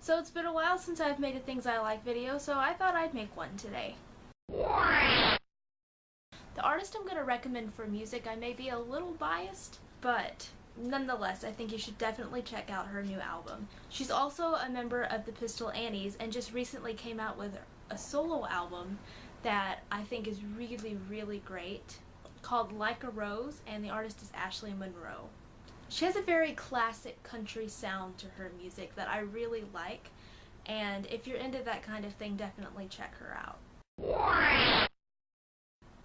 So it's been a while since I've made a Things I Like video, so I thought I'd make one today. The artist I'm going to recommend for music, I may be a little biased, but nonetheless, I think you should definitely check out her new album. She's also a member of the Pistol Annies and just recently came out with a solo album that I think is really, really great, called Like a Rose, and the artist is Ashley Monroe. She has a very classic country sound to her music that I really like, and if you're into that kind of thing, definitely check her out.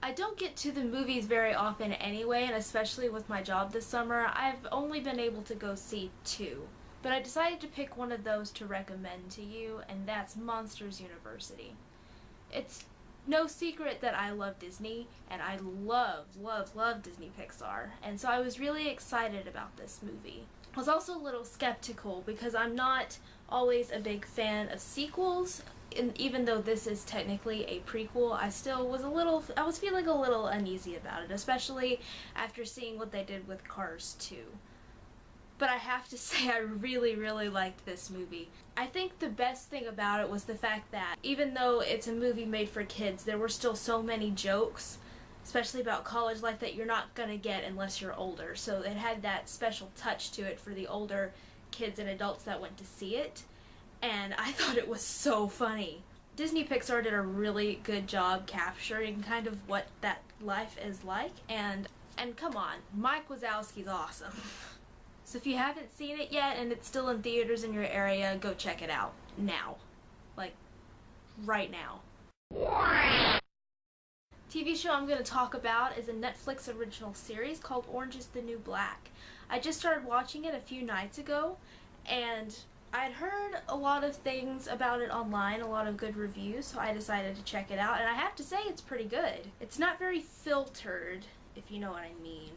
I don't get to the movies very often anyway, and especially with my job this summer, I've only been able to go see 2. But I decided to pick one of those to recommend to you, and that's Monsters University. It's no secret that I love Disney, and I love Disney Pixar, and so I was really excited about this movie. I was also a little skeptical because I'm not always a big fan of sequels, and even though this is technically a prequel, I was feeling a little uneasy about it, especially after seeing what they did with Cars 2. But I have to say I really liked this movie. I think the best thing about it was the fact that even though it's a movie made for kids, there were still so many jokes, especially about college life, that you're not gonna get unless you're older. So it had that special touch to it for the older kids and adults that went to see it, and I thought it was so funny. Disney Pixar did a really good job capturing kind of what that life is like, and come on, Mike Wazowski's awesome. So if you haven't seen it yet and it's still in theaters in your area, go check it out. Now. Like, right now. TV show I'm going to talk about is a Netflix original series called Orange is the New Black. I just started watching it a few nights ago, and I'd heard a lot of things about it online, a lot of good reviews, so I decided to check it out, and I have to say it's pretty good. It's not very filtered, if you know what I mean.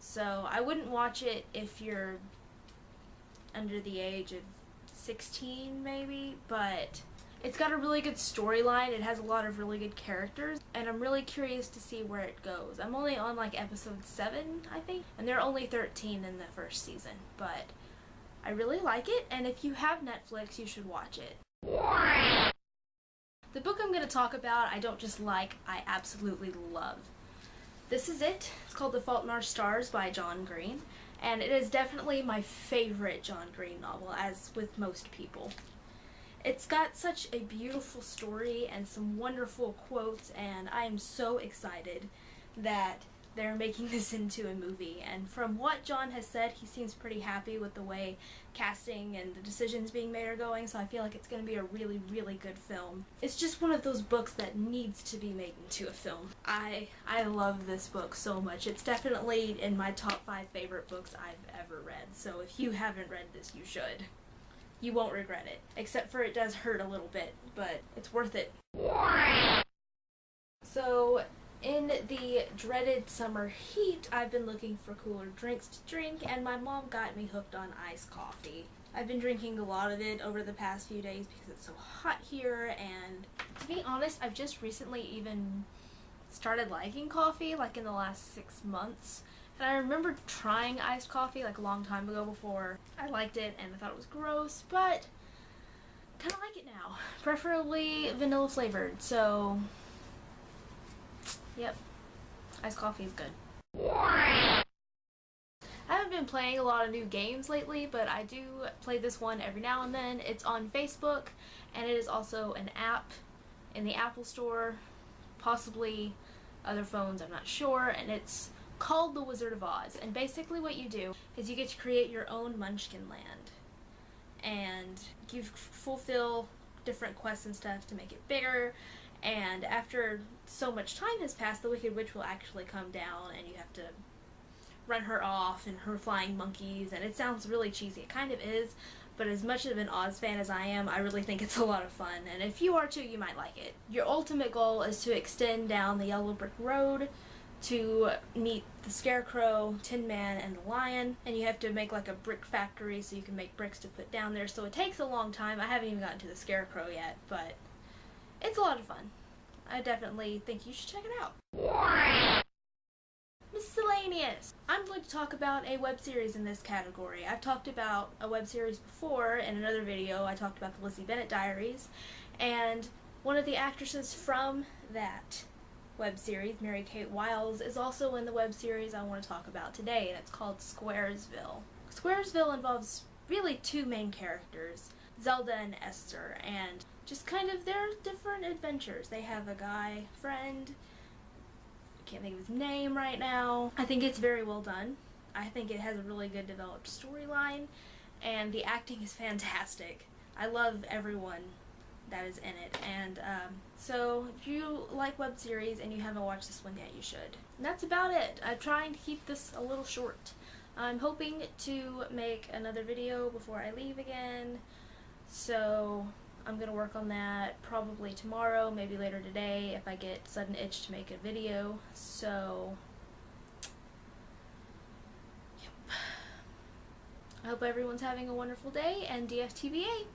So I wouldn't watch it if you're under the age of 16 maybe, but it's got a really good storyline, it has a lot of really good characters, and I'm really curious to see where it goes. I'm only on like episode 7, I think, and there are only 13 in the first season, but I really like it, and if you have Netflix, you should watch it. The book I'm going to talk about, I don't just like, I absolutely love. This is it. It's called The Fault in Our Stars by John Green, and it is definitely my favorite John Green novel, as with most people. It's got such a beautiful story and some wonderful quotes, and I am so excited that they're making this into a movie. And from what John has said, he seems pretty happy with the way casting and the decisions being made are going, so I feel like it's going to be a really good film. It's just one of those books that needs to be made into a film. I love this book so much. It's definitely in my top 5 favorite books I've ever read, so if you haven't read this, you should. You won't regret it, except for it does hurt a little bit, but it's worth it. So, in the dreaded summer heat, I've been looking for cooler drinks to drink, and my mom got me hooked on iced coffee. I've been drinking a lot of it over the past few days because it's so hot here, and to be honest, I've just recently even started liking coffee, like in the last 6 months. And I remember trying iced coffee like a long time ago before I liked it, and I thought it was gross, but I kind of like it now. Preferably vanilla flavored, so yep, iced coffee is good. I haven't been playing a lot of new games lately, but I do play this one every now and then. It's on Facebook, and it is also an app in the Apple Store, possibly other phones, I'm not sure, and it's called The Wizard of Oz. And basically what you do is you get to create your own Munchkin land, and you fulfill different quests and stuff to make it bigger. And after so much time has passed, the Wicked Witch will actually come down, and you have to run her off and her flying monkeys, and it sounds really cheesy. It kind of is, but as much of an Oz fan as I am, I really think it's a lot of fun, and if you are too, you might like it. Your ultimate goal is to extend down the Yellow Brick Road to meet the Scarecrow, Tin Man, and the Lion, and you have to make like a brick factory so you can make bricks to put down there, so it takes a long time. I haven't even gotten to the Scarecrow yet, but it's a lot of fun. I definitely think you should check it out. Miscellaneous. I'm going to talk about a web series in this category. I've talked about a web series before in another video. I talked about the Lizzie Bennet Diaries, and one of the actresses from that web series, Mary Kate Wiles, is also in the web series I want to talk about today, and it's called Squaresville. Squaresville involves really two main characters, Zelda and Esther, and just kind of their different adventures. They have a guy friend, I can't think of his name right now. I think it's very well done. I think it has a really good developed storyline, and the acting is fantastic. I love everyone that is in it, and so if you like web series and you haven't watched this one yet, you should. And that's about it. I'm trying to keep this a little short. I'm hoping to make another video before I leave again, so I'm gonna work on that probably tomorrow, maybe later today if I get sudden itch to make a video. So yep. I hope everyone's having a wonderful day, and DFTBA.